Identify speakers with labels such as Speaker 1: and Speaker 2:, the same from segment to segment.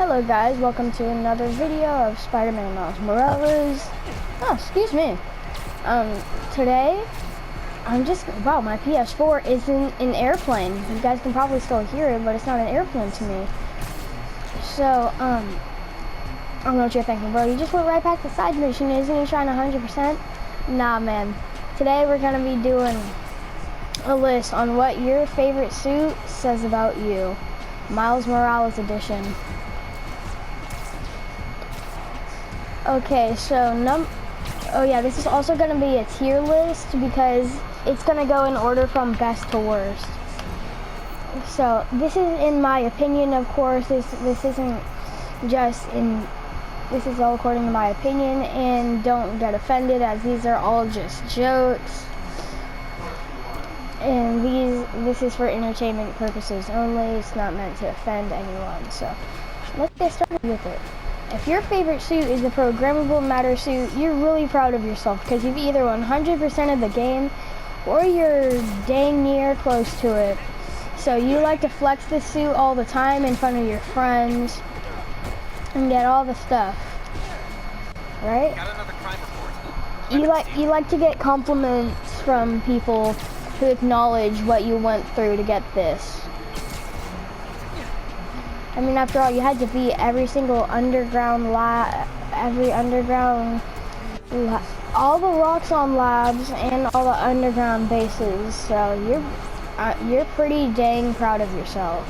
Speaker 1: Hello guys, welcome to another video of Spider-Man Miles Morales. Oh, excuse me. Today, wow, my PS4 isn't an airplane. You guys can probably still hear it, but it's not an airplane to me. So, I don't know what you're thinking, bro. You just went right back to side mission, isn't he trying 100%? Nah, man. Today we're gonna be doing a list on what your favorite suit says about you. Miles Morales edition. Okay, so this is also gonna be a tier list because it's gonna go in order from best to worst. So this is in my opinion, of course. This isn't just in. This is all according to my opinion, and don't get offended as these are all just jokes. And this is for entertainment purposes only. It's not meant to offend anyone. So let's get started with it. If your favorite suit is the Programmable Matter suit, you're really proud of yourself because you've either 100% of the game or you're dang near close to it. So you like to flex this suit all the time in front of your friends and get all the stuff, right?
Speaker 2: Got another crime report.
Speaker 1: You like to get compliments from people who acknowledge what you went through to get this. I mean, after all, you had to beat every single underground lab, all the Roxxon labs and all the underground bases. So you're pretty dang proud of yourself.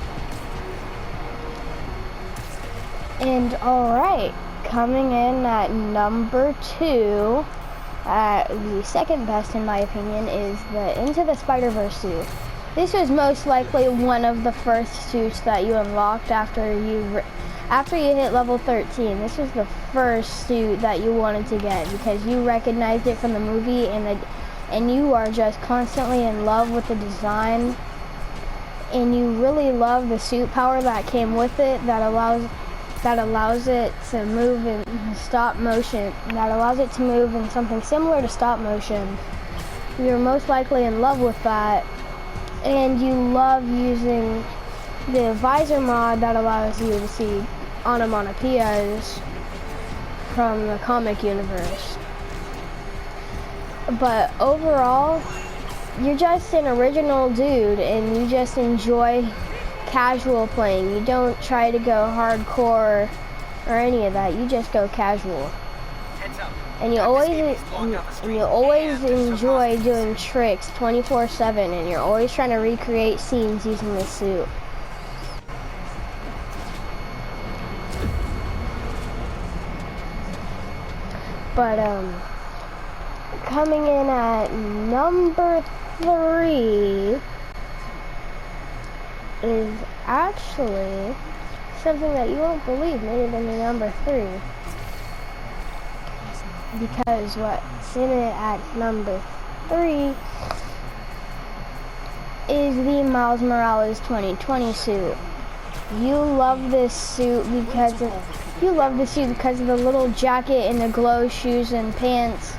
Speaker 1: And all right, coming in at number 2, the second best in my opinion is the Into the SpiderVerse suit. This was most likely one of the first suits that you unlocked after you hit level 13. This was the first suit that you wanted to get because you recognized it from the movie, and you are just constantly in love with the design, and you really love the suit power that came with it that allows it to move in stop motion. That allows it to move in something similar to stop motion. You're most likely in love with that. And you love using the visor mod that allows you to see onomatopoeias from the comic universe. But overall, you're just an original dude and you just enjoy casual playing. You don't try to go hardcore or any of that. You just go casual. And you always enjoy doing tricks 24/7, and you're always trying to recreate scenes using this suit. But coming in at number 3 is actually something that you won't believe made it into number 3. Because what's in it at number 3 is the Miles Morales 2020 suit. You love this suit because of the little jacket and the glow shoes and pants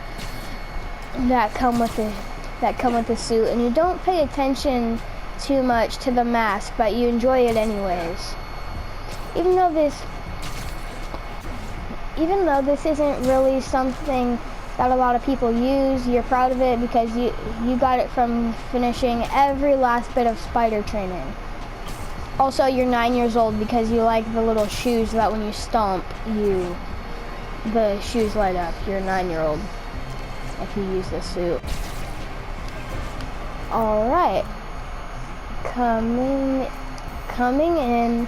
Speaker 1: that come with the suit, and you don't pay attention too much to the mask, but you enjoy it anyways. Even though this isn't really something that a lot of people use, you're proud of it because you got it from finishing every last bit of spider training. Also, you're 9 years old because you like the little shoes that when you stomp, the shoes light up. You're a 9-year-old if you use this suit. Alright. Coming in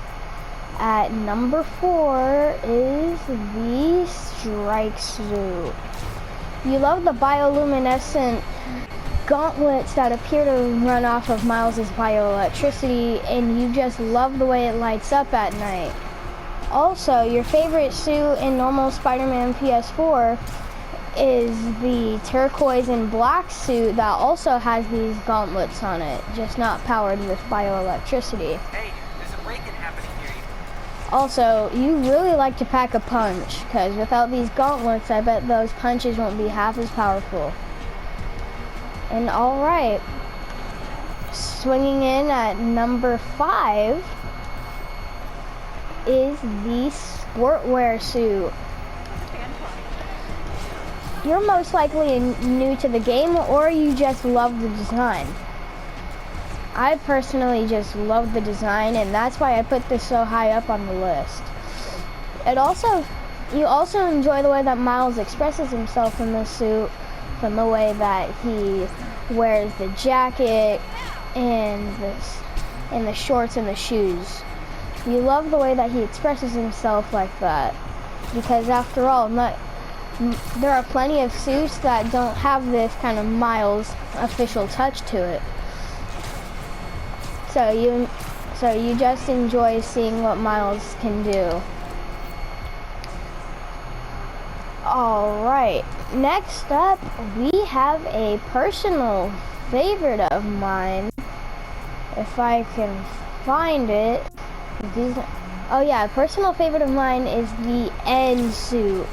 Speaker 1: at number 4 is the Strike suit. You love the bioluminescent gauntlets that appear to run off of Miles's bioelectricity, and you just love the way it lights up at night. Also, your favorite suit in normal Spider-Man PS4 is the turquoise and black suit that also has these gauntlets on it, just not powered with bioelectricity.
Speaker 2: Hey, there's a break-in happening here.
Speaker 1: Also, you really like to pack a punch, because without these gauntlets, I bet those punches won't be half as powerful. And alright, swinging in at number 5 is the Sportwear suit. You're most likely new to the game, or you just love the design. I personally just love the design, and that's why I put this so high up on the list. You also enjoy the way that Miles expresses himself in this suit, from the way that he wears the jacket and the shorts and the shoes. You love the way that he expresses himself like that, because after all, there are plenty of suits that don't have this kind of Miles official touch to it. So you just enjoy seeing what Miles can do. Alright, next up we have a personal favorite of mine. If I can find it. Oh yeah, a personal favorite of mine is the end suit.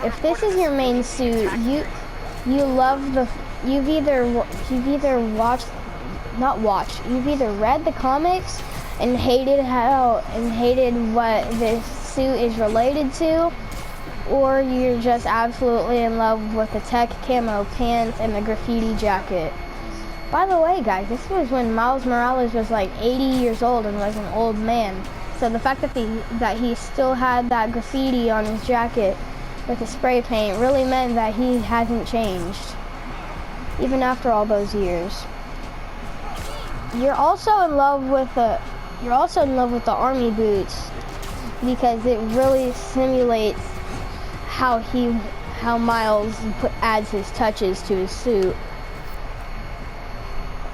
Speaker 1: If this is your main suit, you've either read the comics and hated what this suit is related to, or you're just absolutely in love with the tech camo pants and the graffiti jacket. By the way, guys, this was when Miles Morales was like 80 years old and was an old man. So the fact that he still had that graffiti on his jacket with the spray paint really meant that he hasn't changed, even after all those years. You're also in love with the army boots, because it really simulates how Miles adds his touches to his suit.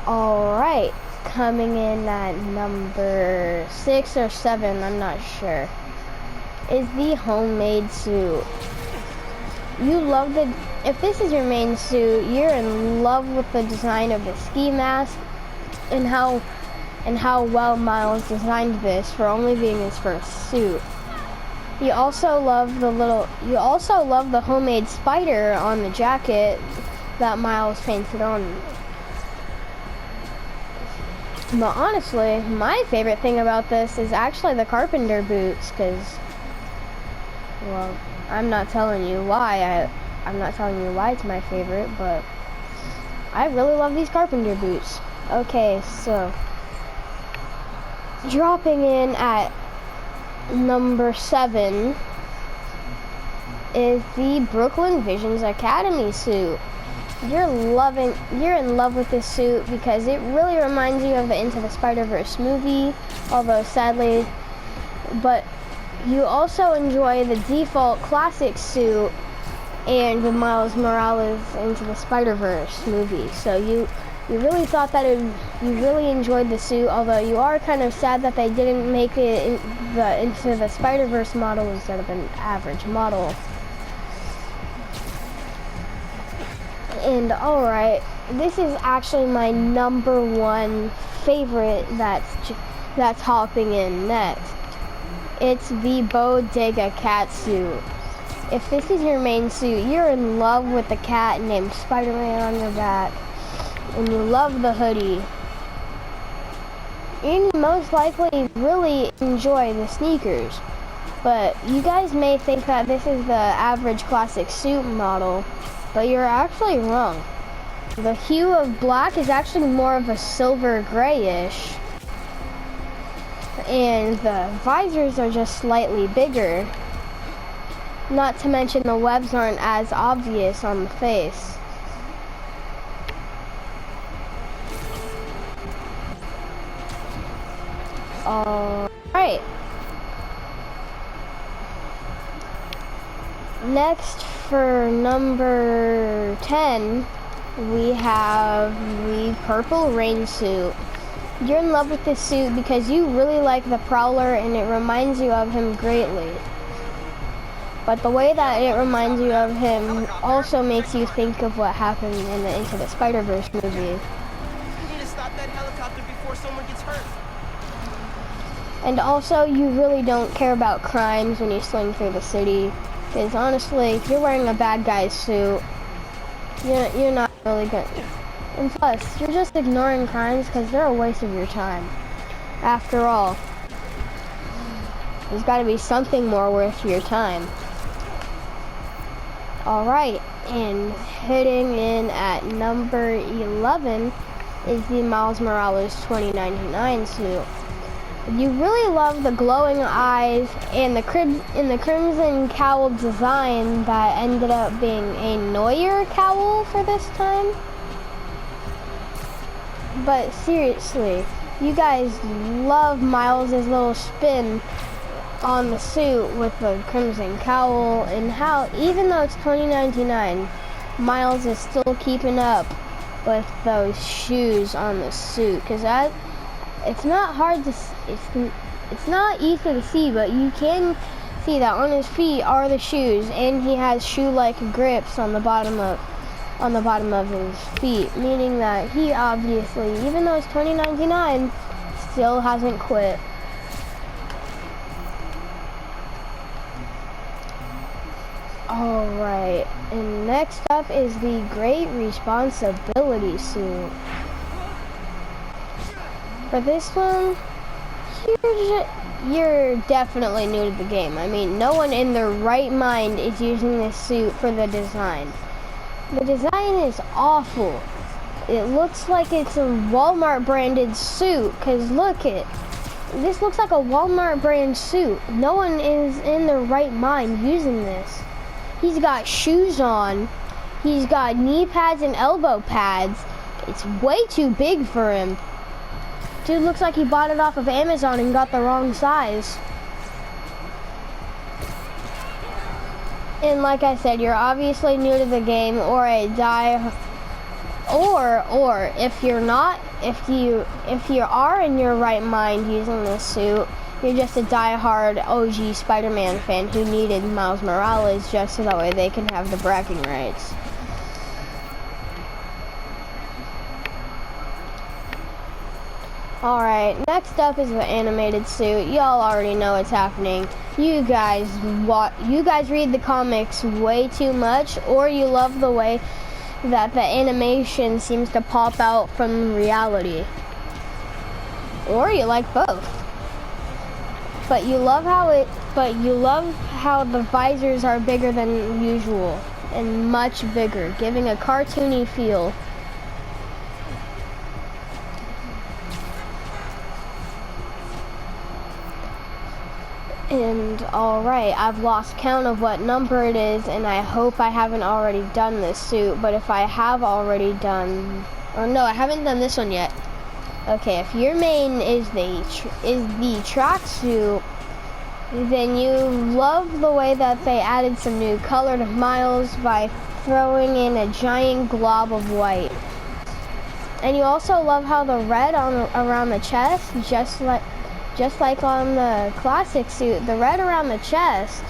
Speaker 1: Alright, coming in at number 6 or 7, I'm not sure, is the homemade suit. If this is your main suit, you're in love with the design of the ski mask and how well Miles designed this for only being his first suit. You also love the homemade spider on the jacket that Miles painted on. But honestly, my favorite thing about this is actually the carpenter boots, because, well, I'm not telling you why it's my favorite, but I really love these carpenter boots. Okay, so dropping in at number 7 is the Brooklyn Visions Academy suit. You're in love with this suit because it really reminds you of the Into the SpiderVerse movie, although sadly, but you also enjoy the default classic suit and the Miles Morales Into the SpiderVerse movie. So you really thought that you really enjoyed the suit, although you are kind of sad that they didn't make it into the SpiderVerse model instead of an average model. And alright, this is actually my number 1 favorite that's hopping in next. It's the Bodega Cat suit. If this is your main suit, you're in love with the cat named Spider-Man on your back, and you love the hoodie. You most likely really enjoy the sneakers, but you guys may think that this is the average classic suit model, but you're actually wrong. The hue of black is actually more of a silver grayish, and the visors are just slightly bigger. Not to mention the webs aren't as obvious on the face. Alright. Next, for number 10, we have the Purple Rain suit. You're in love with this suit because you really like the Prowler and it reminds you of him greatly. But the way that it reminds you of him also makes you think of what happened in the Into the SpiderVerse movie.
Speaker 2: You need to stop that helicopter before someone gets hurt.
Speaker 1: And also, you really don't care about crimes when you swing through the city. Because honestly, if you're wearing a bad guy's suit, you're not really good. And plus, you're just ignoring crimes because they're a waste of your time. After all, There's got to be something more worth your time. Alright, and hitting in at number 11 is the Miles Morales 2099 suit. You really love the glowing eyes and the crimson cowl design that ended up being a Neuer cowl for this time. But seriously, you guys love Miles' little spin on the suit with the crimson cowl, and how even though it's 2099, Miles is still keeping up with those shoes on the suit, because that it's not hard to it's not easy to see, but you can see that on his feet are the shoes, and he has shoe-like grips on the bottom of his feet, meaning that he obviously, even though it's 2099, still hasn't quit. Alright, and next up is the Great Responsibility suit. For this one, you're definitely new to the game. I mean, no one in their right mind is using this suit for the design. The design is awful. It looks like it's a Walmart branded suit, because look it. This looks like a Walmart brand suit. No one is in their right mind using this. He's got shoes on. He's got knee pads and elbow pads. It's way too big for him. Dude looks like he bought it off of Amazon and got the wrong size. And like I said, you're obviously new to the game, or or if you're not, if you are in your right mind using this suit, you're just a die-hard OG Spider-Man fan who needed Miles Morales just so that way they can have the bragging rights. Alright, next up is the animated suit. Y'all already know what's happening. You guys read the comics way too much, or you love the way that the animation seems to pop out from reality. Or you like both. But you love how the visors are bigger than usual and much bigger, giving a cartoony feel. And alright, I've lost count of what number it is, and I hope I haven't already done this suit, but if I have already done, or no, I haven't done this one yet. Okay, if your main is the tracksuit, then you love the way that they added some new color to Miles by throwing in a giant glob of white. And you also love how the red around the chest, just like on the classic suit, the red around the chest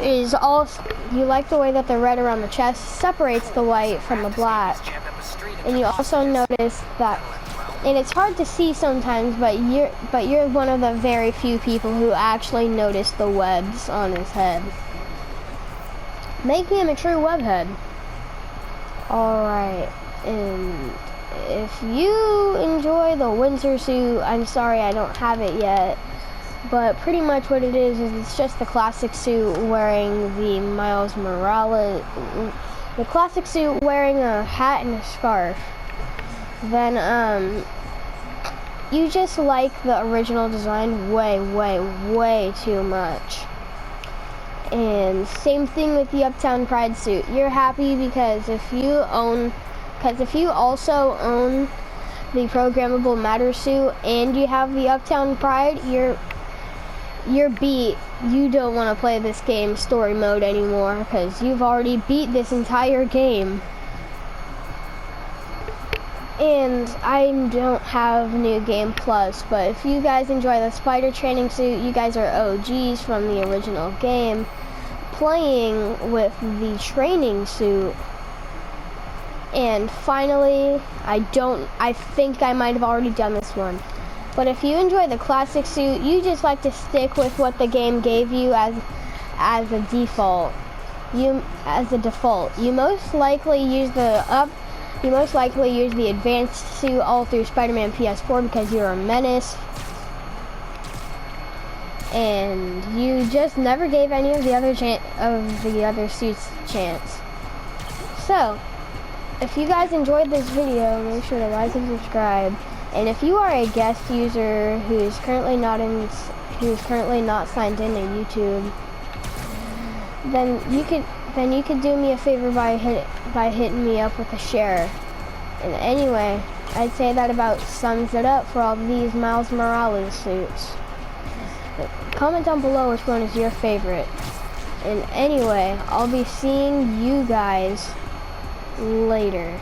Speaker 1: is also, you like the way that the red around the chest separates the white from the black. And you also notice that, and it's hard to see sometimes, but you're one of the very few people who actually notice the webs on his head, making him a true webhead. Alright, and if you enjoy the winter suit, I'm sorry I don't have it yet, but pretty much what it is it's just the classic suit wearing the Miles Morales, the classic suit wearing a hat and a scarf. Then you just like the original design way too much. And same thing with the Uptown Pride suit. You're happy because if you also own the Programmable Matter suit and you have the Uptown Pride, you're beat. You don't want to play this game story mode anymore because you've already beat this entire game. And I don't have New Game Plus, but if you guys enjoy the Spider training suit, you guys are OGs from the original game, playing with the training suit. And finally, I think I might have already done this one, but if you enjoy the classic suit, you just like to stick with what the game gave you as a default. You most likely use the advanced suit all through Spider-Man PS4 because you're a menace. and you just never gave any of the other suits a chance. So, if you guys enjoyed this video, make sure to like and subscribe. And if you are a guest user who's currently not signed in to YouTube, then you could do me a favor by hitting me up with a share. And anyway, I'd say that about sums it up for all these Miles Morales suits. Comment down below which one is your favorite. And anyway, I'll be seeing you guys later.